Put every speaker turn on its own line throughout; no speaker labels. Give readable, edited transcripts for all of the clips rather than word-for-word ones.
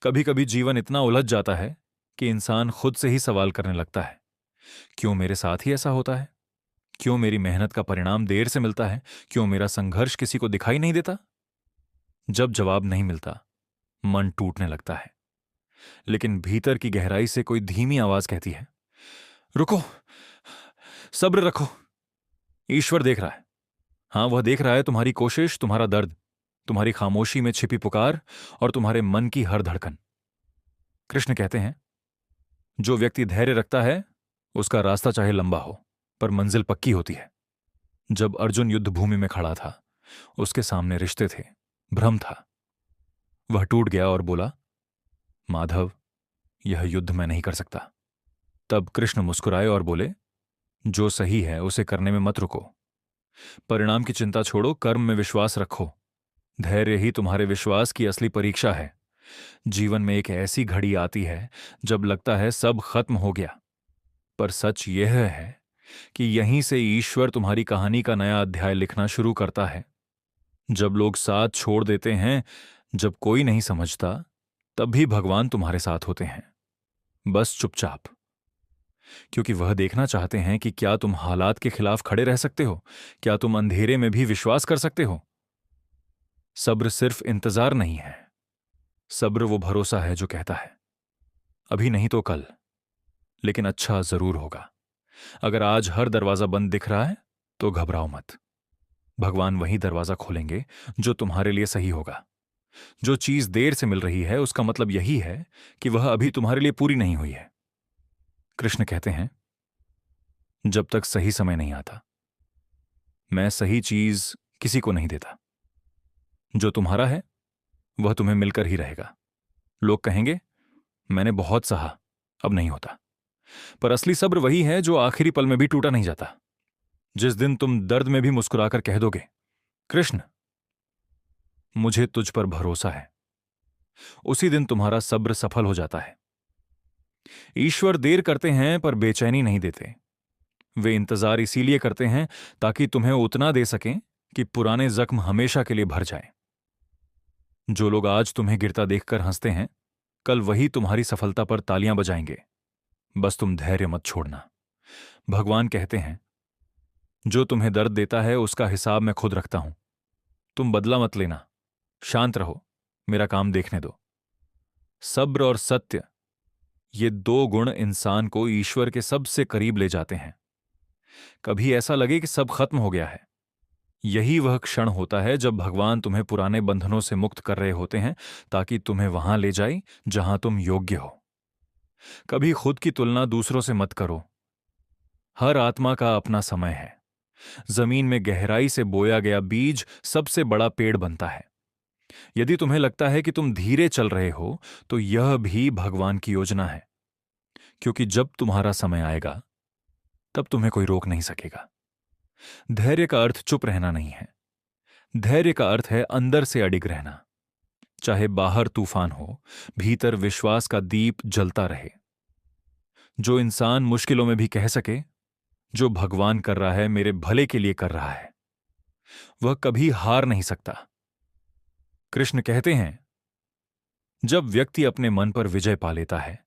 कभी कभी जीवन इतना उलझ जाता है कि इंसान खुद से ही सवाल करने लगता है, क्यों मेरे साथ ही ऐसा होता है? क्यों मेरी मेहनत का परिणाम देर से मिलता है? क्यों मेरा संघर्ष किसी को दिखाई नहीं देता? जब जवाब नहीं मिलता, मन टूटने लगता है। लेकिन भीतर की गहराई से कोई धीमी आवाज कहती है, रुको, सब्र रखो, ईश्वर देख रहा है। हाँ, वह देख रहा है तुम्हारी कोशिश, तुम्हारा दर्द, तुम्हारी खामोशी में छिपी पुकार और तुम्हारे मन की हर धड़कन। कृष्ण कहते हैं, जो व्यक्ति धैर्य रखता है उसका रास्ता चाहे लंबा हो, पर मंजिल पक्की होती है। जब अर्जुन युद्ध भूमि में खड़ा था, उसके सामने रिश्ते थे, भ्रम था। वह टूट गया और बोला, माधव, यह युद्ध मैं नहीं कर सकता। तब कृष्ण मुस्कुराए और बोले, जो सही है उसे करने में मत रुको। परिणाम की चिंता छोड़ो, कर्म में विश्वास रखो। धैर्य ही तुम्हारे विश्वास की असली परीक्षा है। जीवन में एक ऐसी घड़ी आती है जब लगता है सब खत्म हो गया, पर सच यह है कि यहीं से ईश्वर तुम्हारी कहानी का नया अध्याय लिखना शुरू करता है। जब लोग साथ छोड़ देते हैं, जब कोई नहीं समझता, तब भी भगवान तुम्हारे साथ होते हैं, बस चुपचाप। क्योंकि वह देखना चाहते हैं कि क्या तुम हालात के खिलाफ खड़े रह सकते हो, क्या तुम अंधेरे में भी विश्वास कर सकते हो। सब्र सिर्फ इंतजार नहीं है, सब्र वो भरोसा है जो कहता है, अभी नहीं तो कल, लेकिन अच्छा जरूर होगा। अगर आज हर दरवाजा बंद दिख रहा है तो घबराओ मत। भगवान वही दरवाजा खोलेंगे जो तुम्हारे लिए सही होगा। जो चीज देर से मिल रही है उसका मतलब यही है कि वह अभी तुम्हारे लिए पूरी नहीं हुई है। कृष्ण कहते हैं, जब तक सही समय नहीं आता, मैं सही चीज किसी को नहीं देता। जो तुम्हारा है वह तुम्हें मिलकर ही रहेगा। लोग कहेंगे, मैंने बहुत सहा, अब नहीं होता। पर असली सब्र वही है जो आखिरी पल में भी टूटा नहीं जाता। जिस दिन तुम दर्द में भी मुस्कुराकर कह दोगे, कृष्ण, मुझे तुझ पर भरोसा है, उसी दिन तुम्हारा सब्र सफल हो जाता है। ईश्वर देर करते हैं पर बेचैनी नहीं देते। वे इंतजार इसीलिए करते हैं ताकि तुम्हें उतना दे सकें कि पुराने जख्म हमेशा के लिए भर जाएं। जो लोग आज तुम्हें गिरता देखकर हंसते हैं, कल वही तुम्हारी सफलता पर तालियां बजाएंगे। बस तुम धैर्य मत छोड़ना। भगवान कहते हैं, जो तुम्हें दर्द देता है उसका हिसाब मैं खुद रखता हूं। तुम बदला मत लेना, शांत रहो, मेरा काम देखने दो। सब्र और सत्य, ये दो गुण इंसान को ईश्वर के सबसे करीब ले जाते हैं। कभी ऐसा लगे कि सब खत्म हो गया है, यही वह क्षण होता है जब भगवान तुम्हें पुराने बंधनों से मुक्त कर रहे होते हैं, ताकि तुम्हें वहां ले जाए जहां तुम योग्य हो। कभी खुद की तुलना दूसरों से मत करो। हर आत्मा का अपना समय है। जमीन में गहराई से बोया गया बीज सबसे बड़ा पेड़ बनता है। यदि तुम्हें लगता है कि तुम धीरे चल रहे हो, तो यह भी भगवान की योजना है। क्योंकि जब तुम्हारा समय आएगा, तब तुम्हें कोई रोक नहीं सकेगा। धैर्य का अर्थ चुप रहना नहीं है। धैर्य का अर्थ है अंदर से अडिग रहना। चाहे बाहर तूफान हो, भीतर विश्वास का दीप जलता रहे। जो इंसान मुश्किलों में भी कह सके, जो भगवान कर रहा है मेरे भले के लिए कर रहा है, वह कभी हार नहीं सकता। कृष्ण कहते हैं, जब व्यक्ति अपने मन पर विजय पा लेता है,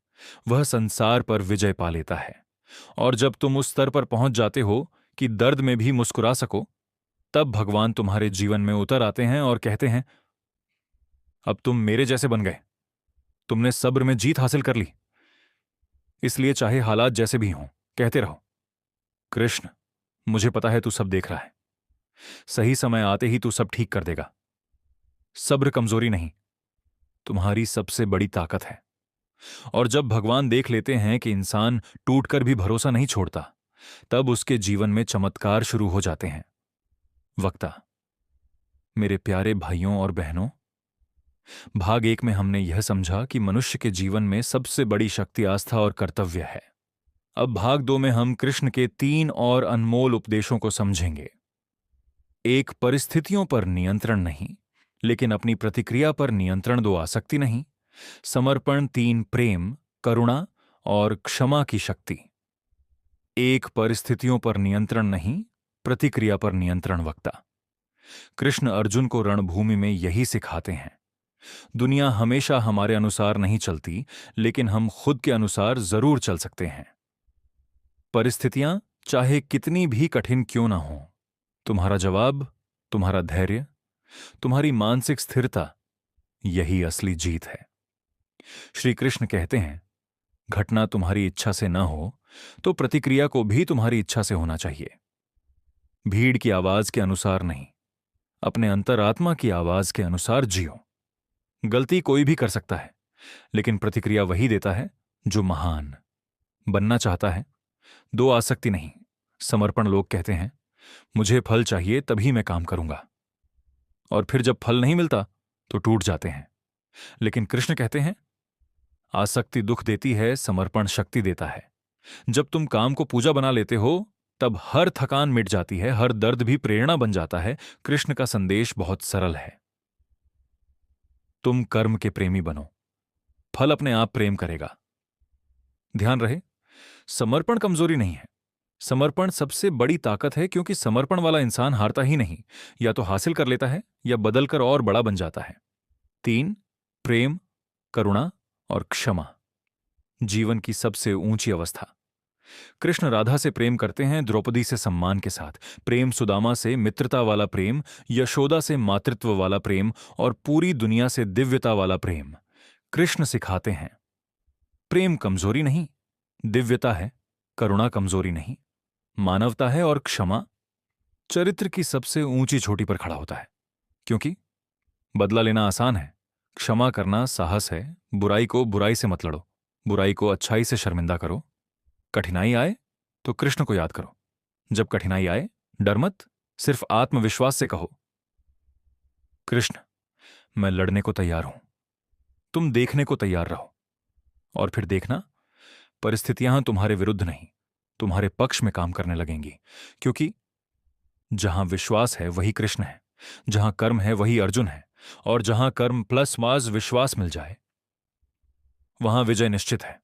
वह संसार पर विजय पा लेता है। और जब तुम उस स्तर पर पहुंच जाते हो कि दर्द में भी मुस्कुरा सको, तब भगवान तुम्हारे जीवन में उतर आते हैं और कहते हैं, अब तुम मेरे जैसे बन गए, तुमने सब्र में जीत हासिल कर ली। इसलिए चाहे हालात जैसे भी हों, कहते रहो, कृष्ण, मुझे पता है तू सब देख रहा है। सही समय आते ही तू सब ठीक कर देगा। सब्र कमजोरी नहीं, तुम्हारी सबसे बड़ी ताकत है। और जब भगवान देख लेते हैं कि इंसान टूटकर भी भरोसा नहीं छोड़ता, तब उसके जीवन में चमत्कार शुरू हो जाते हैं। वक्ता, मेरे प्यारे भाइयों और बहनों, भाग 1 में हमने यह समझा कि मनुष्य के जीवन में सबसे बड़ी शक्ति आस्था और कर्तव्य है। अब भाग 2 में हम कृष्ण के 3 और अनमोल उपदेशों को समझेंगे। एक, परिस्थितियों पर नियंत्रण नहीं, लेकिन अपनी प्रतिक्रिया पर नियंत्रण दो आसक्ति नहीं। समर्पण। 3, प्रेम, करुणा और क्षमा की शक्ति। एक, परिस्थितियों पर नियंत्रण नहीं, प्रतिक्रिया पर नियंत्रण। वक्ता, कृष्ण अर्जुन को रणभूमि में यही सिखाते हैं। दुनिया हमेशा हमारे अनुसार नहीं चलती, लेकिन हम खुद के अनुसार जरूर चल सकते हैं। परिस्थितियां चाहे कितनी भी कठिन क्यों ना हो, तुम्हारा जवाब, तुम्हारा धैर्य, तुम्हारी मानसिक स्थिरता, यही असली जीत है। श्री कृष्ण कहते हैं, घटना तुम्हारी इच्छा से न हो तो प्रतिक्रिया को भी तुम्हारी इच्छा से होना चाहिए। भीड़ की आवाज के अनुसार नहीं, अपने अंतरात्मा की आवाज के अनुसार जियो। गलती कोई भी कर सकता है, लेकिन प्रतिक्रिया वही देता है जो महान बनना चाहता है। दो आसक्ति नहीं, समर्पण। लोग कहते हैं, मुझे फल चाहिए तभी मैं काम करूंगा, और फिर जब फल नहीं मिलता तो टूट जाते हैं। लेकिन कृष्ण कहते हैं, आसक्ति दुख देती है, समर्पण शक्ति देता है। जब तुम काम को पूजा बना लेते हो, तब हर थकान मिट जाती है, हर दर्द भी प्रेरणा बन जाता है। कृष्ण का संदेश बहुत सरल है, तुम कर्म के प्रेमी बनो, फल अपने आप प्रेम करेगा। ध्यान रहे, समर्पण कमजोरी नहीं है, समर्पण सबसे बड़ी ताकत है, क्योंकि समर्पण वाला इंसान हारता ही नहीं, या तो हासिल कर लेता है या बदलकर और बड़ा बन जाता है। 3, प्रेम, करुणा और क्षमा, जीवन की सबसे ऊंची अवस्था। कृष्ण राधा से प्रेम करते हैं, द्रौपदी से सम्मान के साथ प्रेम, सुदामा से मित्रता वाला प्रेम, यशोदा से मातृत्व वाला प्रेम, और पूरी दुनिया से दिव्यता वाला प्रेम। कृष्ण सिखाते हैं, प्रेम कमजोरी नहीं, दिव्यता है। करुणा कमजोरी नहीं, मानवता है। और क्षमा चरित्र की सबसे ऊंची चोटी पर खड़ा होता है, क्योंकि बदला लेना आसान है, क्षमा करना साहस है। बुराई को बुराई से मत लड़ो, बुराई को अच्छाई से शर्मिंदा करो। कठिनाई आए तो कृष्ण को याद करो। जब कठिनाई आए, डर मत, सिर्फ आत्मविश्वास से कहो, कृष्ण, मैं लड़ने को तैयार हूं। तुम देखने को तैयार रहो, और फिर देखना, परिस्थितियां तुम्हारे विरुद्ध नहीं, तुम्हारे पक्ष में काम करने लगेंगी। क्योंकि जहां विश्वास है वही कृष्ण है, जहां कर्म है वही अर्जुन है, और जहां कर्म प्लस वाज विश्वास मिल जाए, वहां विजय निश्चित है।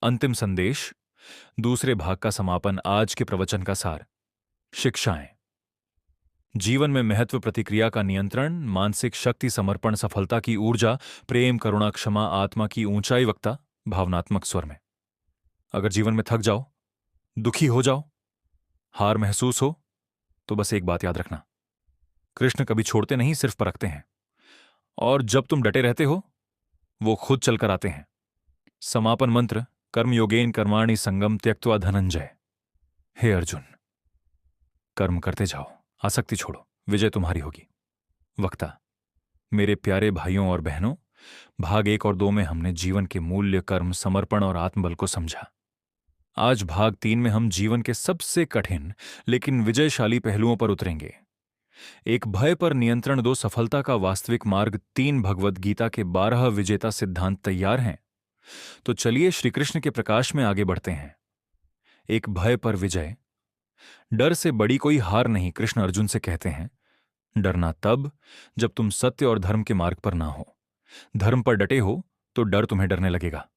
अंतिम संदेश, दूसरे भाग का समापन, आज के प्रवचन का सार। शिक्षाएं। जीवन में महत्व, प्रतिक्रिया का नियंत्रण, मानसिक शक्ति, समर्पण, सफलता की ऊर्जा, प्रेम, करुणा, क्षमा, आत्मा की ऊंचाई, वक्ता भावनात्मक स्वर में। अगर जीवन में थक जाओ, दुखी हो जाओ, हार महसूस हो, तो बस एक बात याद रखना, कृष्ण कभी छोड़ते नहीं, सिर्फ परखते हैं। और जब तुम डटे रहते हो, वो खुद चलकर आते हैं। समापन मंत्र, कर्म योगेन कर्माणि संगम त्यक्त्वा धनंजय। हे अर्जुन, कर्म करते जाओ, आसक्ति छोड़ो, विजय तुम्हारी होगी। वक्ता, मेरे प्यारे भाइयों और बहनों, भाग 1 और 2 में हमने जीवन के मूल्य, कर्म, समर्पण और आत्मबल को समझा। आज भाग 3 में हम जीवन के सबसे कठिन लेकिन विजयशाली पहलुओं पर उतरेंगे। 1, भय पर नियंत्रण। 2, सफलता का वास्तविक मार्ग। 3, भगवद गीता के 12 विजेता सिद्धांत। तैयार हैं? तो चलिए श्रीकृष्ण के प्रकाश में आगे बढ़ते हैं। 1, भय पर विजय। डर से बड़ी कोई हार नहीं, कृष्ण अर्जुन से कहते हैं। डरना तब जब तुम सत्य और धर्म के मार्ग पर ना हो। धर्म पर डटे हो तो डर तुम्हें डरने लगेगा।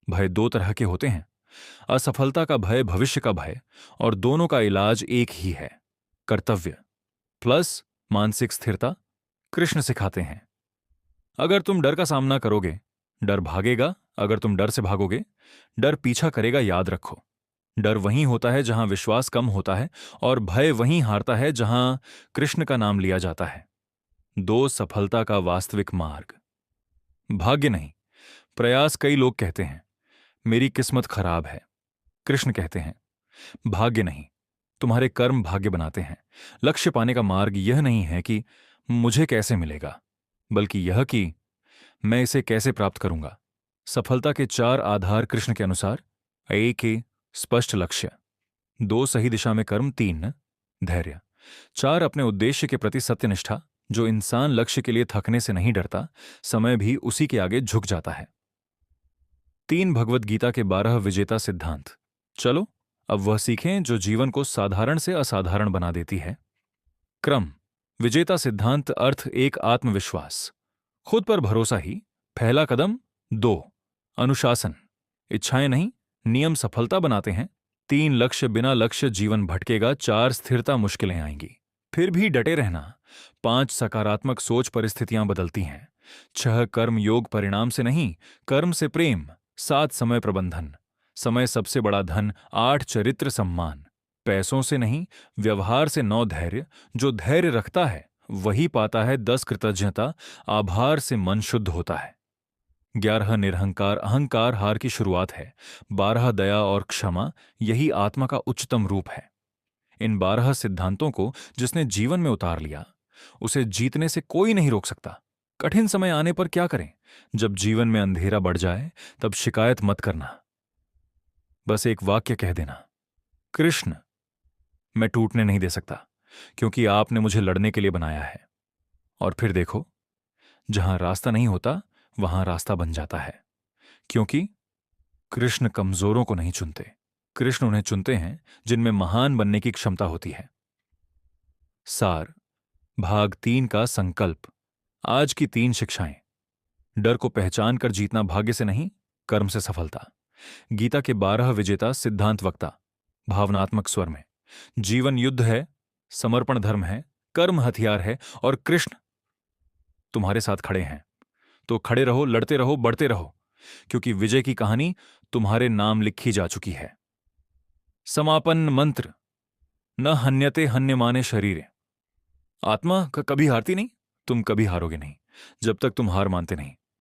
भय 2 तरह के होते हैं, असफलता का भय, भविष्य का भय, और दोनों का इलाज एक ही है, कर्तव्य प्लस मानसिक स्थिरता। कृष्ण सिखाते हैं, अगर तुम डर का सामना करोगे, डर भागेगा। अगर तुम डर से भागोगे, डर पीछा करेगा। याद रखो, डर वहीं होता है जहां विश्वास कम होता है, और भय वहीं हारता है जहां कृष्ण का नाम लिया जाता है। 2, सफलता का वास्तविक मार्ग। भाग्य नहीं, प्रयास। कई लोग कहते हैं, मेरी किस्मत खराब है। कृष्ण कहते हैं, भाग्य नहीं, तुम्हारे कर्म भाग्य बनाते हैं। लक्ष्य पाने का मार्ग यह नहीं है कि मुझे कैसे मिलेगा, बल्कि यह कि मैं इसे कैसे प्राप्त करूंगा। सफलता के 4 आधार कृष्ण के अनुसार। 1, स्पष्ट लक्ष्य। 2, सही दिशा में कर्म। 3, धैर्य। 4, अपने उद्देश्य के प्रति सत्यनिष्ठा। जो इंसान लक्ष्य के लिए थकने से नहीं डरता, समय भी उसी के आगे झुक जाता है। 3, भगवद गीता के 12 विजेता सिद्धांत। चलो अब वह सीखें जो जीवन को साधारण से असाधारण बना देती है। क्रम, विजेता सिद्धांत। अर्थ 1, आत्मविश्वास, खुद पर भरोसा ही पहला कदम। 2, अनुशासन, इच्छाएं नहीं नियम सफलता बनाते हैं। 3, लक्ष्य, बिना लक्ष्य जीवन भटकेगा। 4, स्थिरता, मुश्किलें आएंगी फिर भी डटे रहना। 5, सकारात्मक सोच, परिस्थितियां बदलती हैं। छह कर्म योग परिणाम से नहीं, कर्म से प्रेम। सात समय प्रबंधन, समय सबसे बड़ा धन। आठ चरित्र सम्मान, पैसों से नहीं, व्यवहार से। नौ धैर्य, जो धैर्य रखता है वही पाता है। 10 कृतज्ञता, आभार से मन शुद्ध होता है। 11 निरहंकार, अहंकार हार की शुरुआत है। 12 दया और क्षमा, यही आत्मा का उच्चतम रूप है। इन 12 सिद्धांतों को जिसने जीवन में उतार लिया, उसे जीतने से कोई नहीं रोक सकता। कठिन समय आने पर क्या करें? जब जीवन में अंधेरा बढ़ जाए, तब शिकायत मत करना, बस एक वाक्य कह देना, कृष्ण, मैं टूटने नहीं दे सकता, क्योंकि आपने मुझे लड़ने के लिए बनाया है। और फिर देखो, जहां रास्ता नहीं होता वहां रास्ता बन जाता है, क्योंकि कृष्ण कमजोरों को नहीं चुनते। कृष्ण उन्हें चुनते हैं जिनमें महान बनने की क्षमता होती है। सार, भाग 3 का संकल्प। आज की 3 शिक्षाएं। डर को पहचान कर जीतना भाग्य से नहीं, कर्म से सफलता। गीता के 12 विजेता सिद्धांत वक्ता, भावनात्मक स्वर में। जीवन युद्ध है, समर्पण धर्म है, कर्म हथियार है, और कृष्ण तुम्हारे साथ खड़े हैं। तो खड़े रहो, लड़ते रहो, बढ़ते रहो, क्योंकि विजय की कहानी तुम्हारे नाम लिखी जा चुकी है। समापन मंत्र, न हन्यते हन्यमाने शरीरे। आत्मा कभी हारती नहीं, तुम कभी हारोगे नहीं, जब तक तुम हार मानते नहीं।